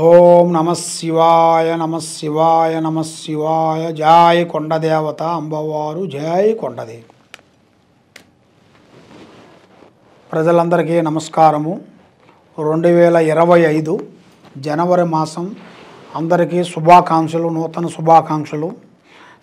ఓం నమ శివాయ నమ శివాయ నమ శివాయ. జై కొండదేవత అంబవారు, జై కొండదేవి. ప్రజలందరికీ నమస్కారము. 2025 జనవరి మాసం అందరికీ శుభాకాంక్షలు, నూతన శుభాకాంక్షలు,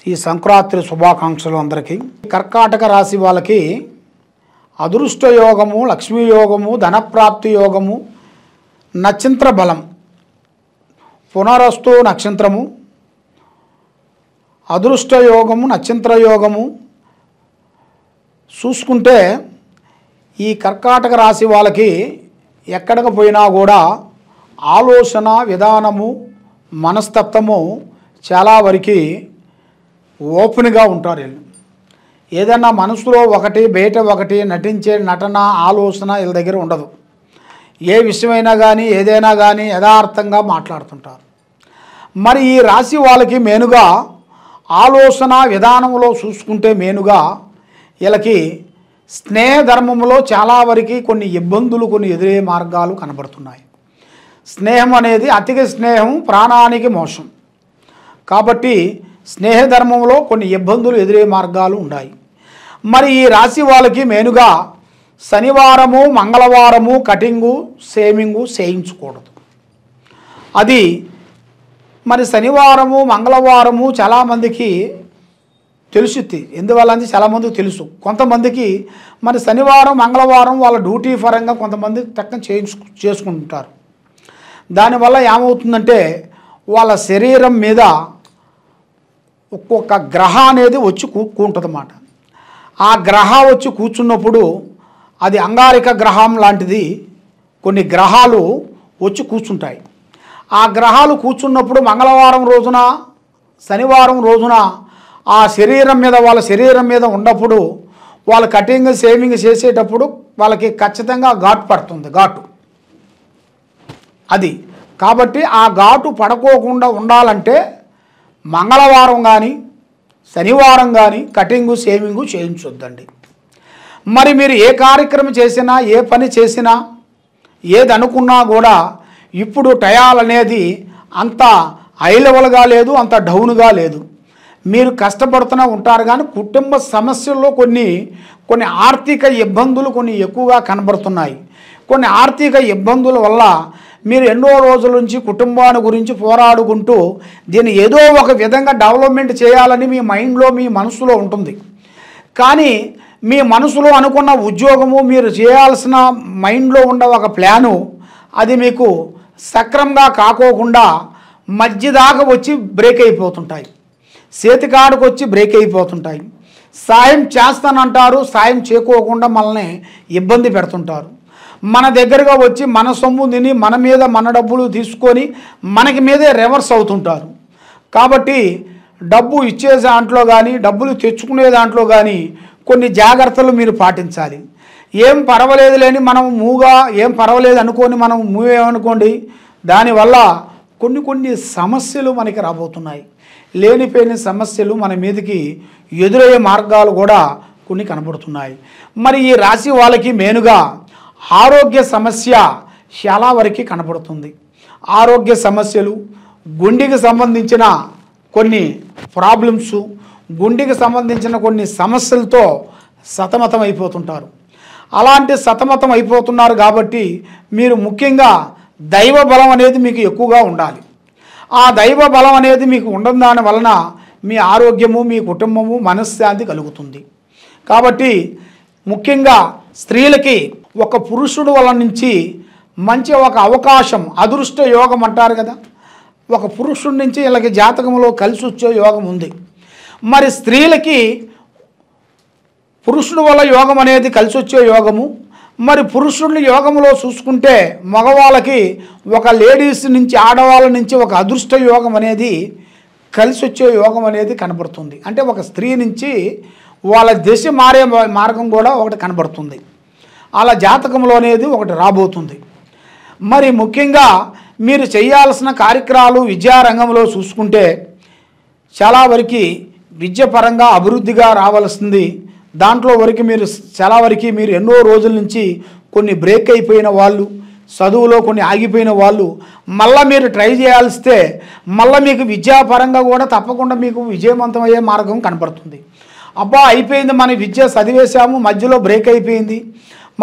ఈ సంక్రాంతి శుభాకాంక్షలు అందరికీ. కర్కాటక రాశి వాళ్ళకి అదృష్ట యోగము, లక్ష్మీ యోగము, ధనప్రాప్తి యోగము, నక్షత్ర బలం, పునరస్తు నక్షత్రము, అదృష్ట యోగము, నక్షత్ర యోగము చూసుకుంటే ఈ కర్కాటక రాశి వాళ్ళకి ఎక్కడికి పోయినా కూడా ఆలోచన విధానము, మనస్తత్వము చాలా వరకు ఓపెన్గా ఉంటారు. వీళ్ళు ఏదన్నా మనసులో ఒకటి బయట ఒకటి నటించే నటన, ఆలోచన వీళ్ళ దగ్గర ఉండదు. ఏ విషయమైనా కానీ ఏదైనా కానీ యథార్థంగా మాట్లాడుతుంటారు. మరి ఈ రాశి వాళ్ళకి మెయిన్గా ఆలోచన విధానంలో చూసుకుంటే మెయిన్గా వీళ్ళకి స్నేహ ధర్మంలో చాలా వరకు కొన్ని ఇబ్బందులు, కొన్ని ఎదురయ్యే మార్గాలు కనబడుతున్నాయి. స్నేహం అనేది అతిగా స్నేహం ప్రాణానికి మోసం కాబట్టి స్నేహ ధర్మంలో కొన్ని ఇబ్బందులు ఎదురయ్యే మార్గాలు ఉన్నాయి. మరి ఈ రాశి వాళ్ళకి మెయిన్గా శనివారము, మంగళవారము కటింగు, షేవింగు చేయించకూడదు. అది మరి శనివారము, మంగళవారము చాలామందికి తెలుసుద్ది. ఎందువల్ల అంటే చాలామందికి తెలుసు. కొంతమందికి మరి శనివారం, మంగళవారం వాళ్ళ డ్యూటీ పరంగా కొంతమంది తక్కువ చేసుకుంటారు. దానివల్ల ఏమవుతుందంటే వాళ్ళ శరీరం మీద ఒక్కొక్క గ్రహం అనేది వచ్చి కూర్చుంటుంది అన్నమాట. ఆ గ్రహం వచ్చి కూర్చున్నప్పుడు అది అంగారిక గ్రహం లాంటిది. కొన్ని గ్రహాలు వచ్చి కూర్చుంటాయి. ఆ గ్రహాలు కూర్చున్నప్పుడు మంగళవారం రోజున, శనివారం రోజున ఆ శరీరం మీద, వాళ్ళ శరీరం మీద ఉన్నప్పుడు వాళ్ళు కటింగ్, షేవింగ్ చేసేటప్పుడు వాళ్ళకి ఖచ్చితంగా ఘాటు పడుతుంది. ఘాటు అది కాబట్టి ఆ ఘాటు పడుకోకుండా ఉండాలంటే మంగళవారం కానీ శనివారం కానీ కటింగు, షేవింగు చేయించొద్దండి. మరి మీరు ఏ కార్యక్రమం చేసినా, ఏ పని చేసినా, ఏది అనుకున్నా కూడా ఇప్పుడు టయాలనేది అంత హై లెవెల్గా లేదు, అంత డౌన్గా లేదు. మీరు కష్టపడుతూనే ఉంటారు. కానీ కుటుంబ సమస్యల్లో కొన్ని ఆర్థిక ఇబ్బందులు కొన్ని ఎక్కువగా కనబడుతున్నాయి. కొన్ని ఆర్థిక ఇబ్బందుల వల్ల మీరు ఎన్నో రోజుల నుంచి కుటుంబాన్ని గురించి పోరాడుకుంటూ దీన్ని ఏదో ఒక విధంగా డెవలప్మెంట్ చేయాలని మీ మైండ్లో, మీ మనసులో ఉంటుంది. కానీ మీ మనసులో అనుకున్న ఉద్యోగము, మీరు చేయాల్సిన మైండ్లో ఉన్న ఒక ప్లాను అది మీకు సక్రమంగా కాకోకుండా మధ్యదాకా వచ్చి బ్రేక్ అయిపోతుంటాయి. చేతికాడకు వచ్చి బ్రేక్ అయిపోతుంటాయి. సాయం చేస్తానంటారు, సాయం చేయకోకుండా మనల్ని ఇబ్బంది పెడుతుంటారు. మన దగ్గరగా వచ్చి మన సొమ్ము తిని మన మీద మన డబ్బులు తీసుకొని మనకి మీదే రివర్స్ అవుతుంటారు. కాబట్టి డబ్బు ఇచ్చే దాంట్లో కానీ, డబ్బులు తెచ్చుకునే దాంట్లో కానీ కొన్ని జాగ్రత్తలు మీరు పాటించాలి. ఏం పర్వాలేదు లేని మనం ఏం పర్వాలేదు అనుకొని మనం మూవేమనుకోండి, దానివల్ల కొన్ని సమస్యలు మనకి రాబోతున్నాయి. లేనిపోయిన సమస్యలు మన మీదకి ఎదురయ్యే మార్గాలు కూడా కొన్ని కనబడుతున్నాయి. మరి ఈ రాశి వాళ్ళకి మెయిన్గా ఆరోగ్య సమస్య చాలా వరకు కనబడుతుంది. ఆరోగ్య సమస్యలు, గుండెకి సంబంధించిన కొన్ని ప్రాబ్లమ్స్, గుండెకి సంబంధించిన కొన్ని సమస్యలతో సతమతం అయిపోతుంటారు. అలాంటి సతమతం అయిపోతున్నారు కాబట్టి మీరు ముఖ్యంగా దైవ బలం అనేది మీకు ఎక్కువగా ఉండాలి. ఆ దైవ బలం అనేది మీకు ఉండడం దాని వలన మీ ఆరోగ్యము, మీ కుటుంబము, మనశ్శాంతి కలుగుతుంది. కాబట్టి ముఖ్యంగా స్త్రీలకి ఒక పురుషుడు వల్ల నుంచి మంచి ఒక అవకాశం, అదృష్ట యోగం అంటారు కదా, ఒక పురుషుడి నుంచి వీళ్ళకి జాతకంలో కలిసి వచ్చే యోగం ఉంది. మరి స్త్రీలకి పురుషుడు వల్ల యోగం అనేది కలిసి వచ్చే యోగము. మరి పురుషుడిని యోగంలో చూసుకుంటే మగవాళ్ళకి ఒక లేడీస్ నుంచి, ఆడవాళ్ళ నుంచి ఒక అదృష్ట యోగం అనేది కలిసి వచ్చే యోగం అనేది కనబడుతుంది. అంటే ఒక స్త్రీ నుంచి వాళ్ళ దిశ మారే మార్గం కూడా ఒకటి కనబడుతుంది. అలా జాతకంలో అనేది ఒకటి రాబోతుంది. మరి ముఖ్యంగా మీరు చేయాల్సిన కార్యక్రమాలు విద్యారంగంలో చూసుకుంటే చాలా వరకు విద్యపరంగా అభివృద్ధిగా రావాల్సింది. దాంట్లో వరకు మీరు చాలా వరకు మీరు ఎన్నో రోజుల నుంచి కొన్ని బ్రేక్ అయిపోయిన వాళ్ళు, చదువులో కొన్ని ఆగిపోయిన వాళ్ళు మళ్ళీ మీరు ట్రై చేయాల్స్తే మళ్ళీ మీకు విద్యాపరంగా కూడా తప్పకుండా మీకు విజయవంతమయ్యే మార్గం కనపడుతుంది. అబ్బా అయిపోయింది, మన విద్య చదివేశాము, మధ్యలో బ్రేక్ అయిపోయింది,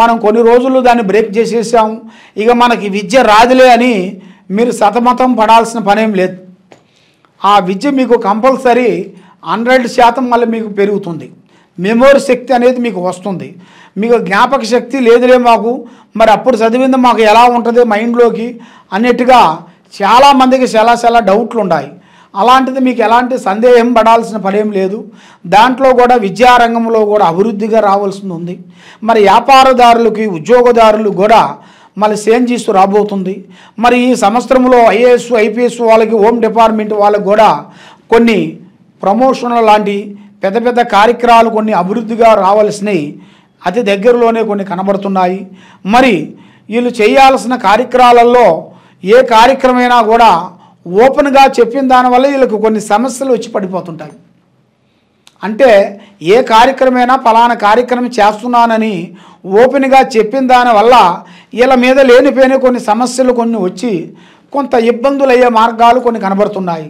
మనం కొన్ని రోజులు దాన్ని బ్రేక్ చేసేసాము, ఇక మనకి విద్య రాదులే అని మీరు సతమతం పడాల్సిన పనేం లేదు. ఆ విద్య మీకు కంపల్సరీ 100% మళ్ళీ మీకు పెరుగుతుంది. మెమోరీ శక్తి అనేది మీకు వస్తుంది. మీకు జ్ఞాపక శక్తి లేదులే మాకు, మరి అప్పుడు చదివింది మాకు ఎలా ఉంటుంది మైండ్లోకి అన్నట్టుగా చాలామందికి చాలా డౌట్లు ఉన్నాయి. అలాంటిది మీకు ఎలాంటి సందేహం పడాల్సిన పనేం లేదు. దాంట్లో కూడా విద్యారంగంలో కూడా అభివృద్ధిగా రావాల్సి ఉంది. మరి వ్యాపారదారులకి ఉద్యోగదారులు కూడా మళ్ళీ చేంజెస్ రాబోతుంది. మరి ఈ సంవత్సరంలో ఐఏఎస్ ఐపీఎస్ వాళ్ళకి, హోమ్ డిపార్ట్మెంట్ వాళ్ళకి కూడా కొన్ని ప్రమోషన్లు లాంటి పెద్ద పెద్ద కార్యక్రమాలు కొన్ని అభివృద్ధిగా రావాల్సినవి అతి దగ్గరలోనే కొన్ని కనబడుతున్నాయి. మరి వీళ్ళు చేయాల్సిన కార్యక్రమాలలో ఏ కార్యక్రమైనా కూడా ఓపెన్గా చెప్పిన దానివల్ల వీళ్ళకి కొన్ని సమస్యలు వచ్చి పడిపోతుంటాయి. అంటే ఏ కార్యక్రమైనా ఫలానా కార్యక్రమం చేస్తున్నానని ఓపెన్గా చెప్పిన దానివల్ల వీళ్ళ మీద లేనిపోయిన కొన్ని సమస్యలు కొన్ని వచ్చి కొంత ఇబ్బందులు అయ్యే మార్గాలు కొన్ని కనబడుతున్నాయి.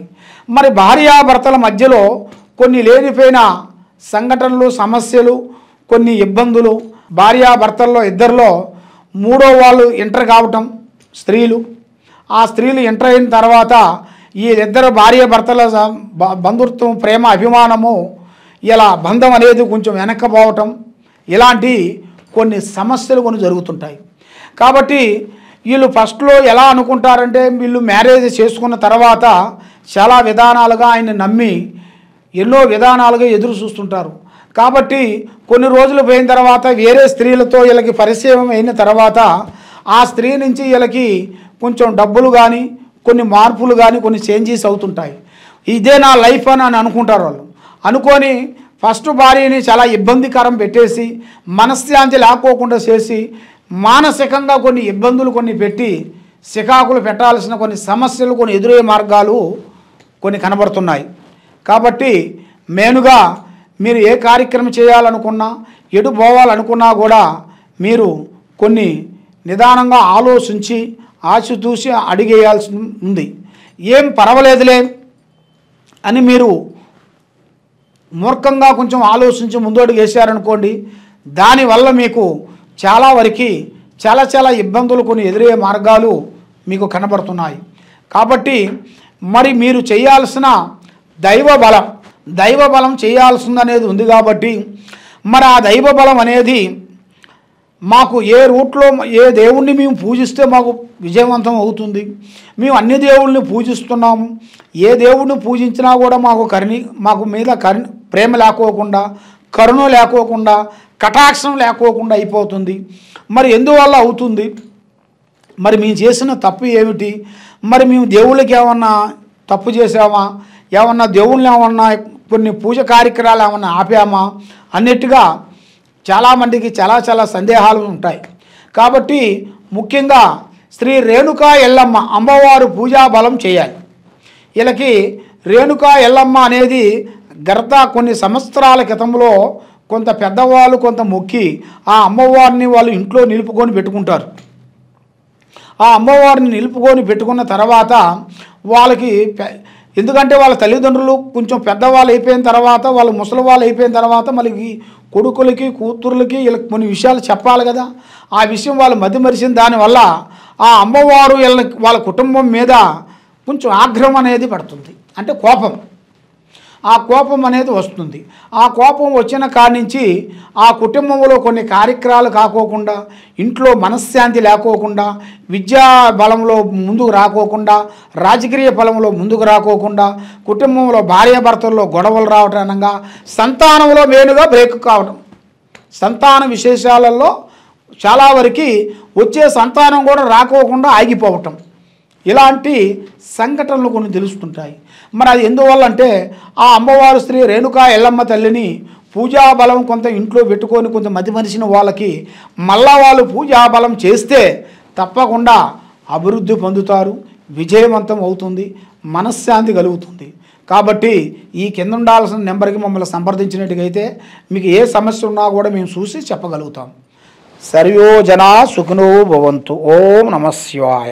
మరి భార్యాభర్తల మధ్యలో కొన్ని లేనిపోయిన సంఘటనలు, సమస్యలు, కొన్ని ఇబ్బందులు, భార్యాభర్తల్లో ఇద్దరిలో మూడో వాళ్ళు ఎంటర్ కావటం స్త్రీలు, ఆ స్త్రీలు ఎంటర్ అయిన తర్వాత ఈ ఇద్దరు భార్యాభర్తల బంధుత్వం, ప్రేమ, అభిమానము, ఇలా బంధం అనేది కొంచెం వెనక్కపోవటం, ఇలాంటి కొన్ని సమస్యలు కొన్ని జరుగుతుంటాయి. కాబట్టి వీళ్ళు ఫస్ట్లో ఎలా అనుకుంటారంటే వీళ్ళు మ్యారేజ్ చేసుకున్న తర్వాత చాలా విధానాలుగా ఆయన నమ్మి ఎన్నో విధానాలుగా ఎదురు చూస్తుంటారు. కాబట్టి కొన్ని రోజులు పోయిన తర్వాత వేరే స్త్రీలతో వీళ్ళకి పరిచయం అయిన తర్వాత ఆ స్త్రీ నుంచి వీళ్ళకి కొంచెం డబ్బులు కానీ, కొన్ని మార్పులు కానీ, కొన్ని చేంజెస్ అవుతుంటాయి. ఇదే నా లైఫ్ అని అనుకుంటారు వాళ్ళు. అనుకొని ఫస్ట్ భార్యని చాలా ఇబ్బందికరం పెట్టేసి మనశ్శాంతి లేకోకుండా చేసి మానసికంగా కొన్ని ఇబ్బందులు కొన్ని పెట్టి చికాకులు పెట్టాల్సిన కొన్ని సమస్యలు కొన్ని ఎదురయ్యే మార్గాలు కొన్ని కనబడుతున్నాయి. కాబట్టి మెయిన్గా మీరు ఏ కార్యక్రమం చేయాలనుకున్నా, ఎటు పోవాలనుకున్నా కూడా మీరు కొన్ని నిదానంగా ఆలోచించి ఆచితూచి అడిగేయాల్సి ఉంది. ఏం పర్వాలేదులే అని మీరు మూర్ఖంగా కొంచెం ఆలోచించి ముందడుగు వేశారనుకోండి, దానివల్ల మీకు చాలా వరకు చాలా ఇబ్బందులు కొన్ని ఎదురయ్యే మార్గాలు మీకు కనబడుతున్నాయి. కాబట్టి మరి మీరు చేయాల్సిన దైవ బలం చేయాల్సిందనేది ఉంది. కాబట్టి మరి ఆ దైవ బలం అనేది మాకు ఏ రూట్లో ఏ దేవుణ్ణి మేము పూజిస్తే మాకు విజయవంతం అవుతుంది. మేము అన్ని దేవుళ్ళని పూజిస్తున్నాము, ఏ దేవుణ్ణి పూజించినా కూడా మాకు మీద ప్రేమ లేకోకుండా, కరుణ లేకోకుండా, కటాక్షం లేకోకుండా అయిపోతుంది. మరి ఎందువల్ల అవుతుంది? మరి మేము చేసిన తప్పు ఏమిటి? మరి మేము దేవుళ్ళకి ఏమన్నా తప్పు చేసామా? ఏమన్నా దేవుళ్ళని ఏమన్నా కొన్ని పూజ కార్యక్రమాలు ఏమన్నా ఆపామా అన్నట్టుగా చాలామందికి చాలా సందేహాలు ఉంటాయి. కాబట్టి ముఖ్యంగా శ్రీ రేణుకా ఎల్లమ్మ అమ్మవారు పూజా బలం చేయాలి. వీళ్ళకి రేణుకా ఎల్లమ్మ అనేది గత కొన్ని సంవత్సరాల క్రితంలో కొంత పెద్దవాళ్ళు కొంత మొక్కి ఆ అమ్మవారిని వాళ్ళు ఇంట్లో నిలుపుకొని పెట్టుకుంటారు. ఆ అమ్మవారిని నిలుపుకొని పెట్టుకున్న తర్వాత వాళ్ళకి, ఎందుకంటే వాళ్ళ తల్లిదండ్రులు కొంచెం పెద్దవాళ్ళు అయిపోయిన తర్వాత, వాళ్ళు ముసలి వాళ్ళు అయిపోయిన తర్వాత మళ్ళీ కొడుకులకి, కూతుర్లకి వీళ్ళకి కొన్ని విషయాలు చెప్పాలి కదా. ఆ విషయం వాళ్ళు మరిచిన దానివల్ల ఆ అమ్మవారు వాళ్ళ కుటుంబం మీద కొంచెం ఆగ్రహం అనేది పడుతుంది, అంటే కోపం. ఆ కోపం అనేది వస్తుంది. ఆ కోపం వచ్చిన కాడి నుంచి ఆ కుటుంబంలో కొన్ని కార్యక్రమాలు కాకోకుండా, ఇంట్లో మనశ్శాంతి లేకోకుండా, విద్యా బలంలో ముందుకు రాకోకుండా, రాజకీయ బలంలో ముందుకు రాకోకుండా, కుటుంబంలో భార్యాభర్తల్లో గొడవలు రావటంగా, సంతానంలో మెయిన్గా బ్రేక్ కావడం, సంతాన విశేషాలలో చాలా వరకు వచ్చే సంతానం కూడా రాకోకుండా ఆగిపోవటం, ఇలాంటి సంఘటనలు కొన్ని తెలుస్తుంటాయి. మరి అది ఎందువల్ల అంటే ఆ అమ్మవారు శ్రీ రేణుకా ఎల్లమ్మ తల్లిని పూజా బలం కొంత ఇంట్లో పెట్టుకొని కొంత మనిషిని వాళ్ళకి మళ్ళా వాళ్ళు పూజా బలం చేస్తే తప్పకుండా అభివృద్ధి పొందుతారు, విజయవంతం అవుతుంది, మనశ్శాంతి కలుగుతుంది. కాబట్టి ఈ కింద ఉండాల్సిన నెంబర్కి మమ్మల్ని సంప్రదించినట్టుగైతే మీకు ఏ సమస్య ఉన్నా కూడా మేము చూసి చెప్పగలుగుతాం. సర్వో జనా సుఖినో భవంతు. ఓం నమః శివాయ.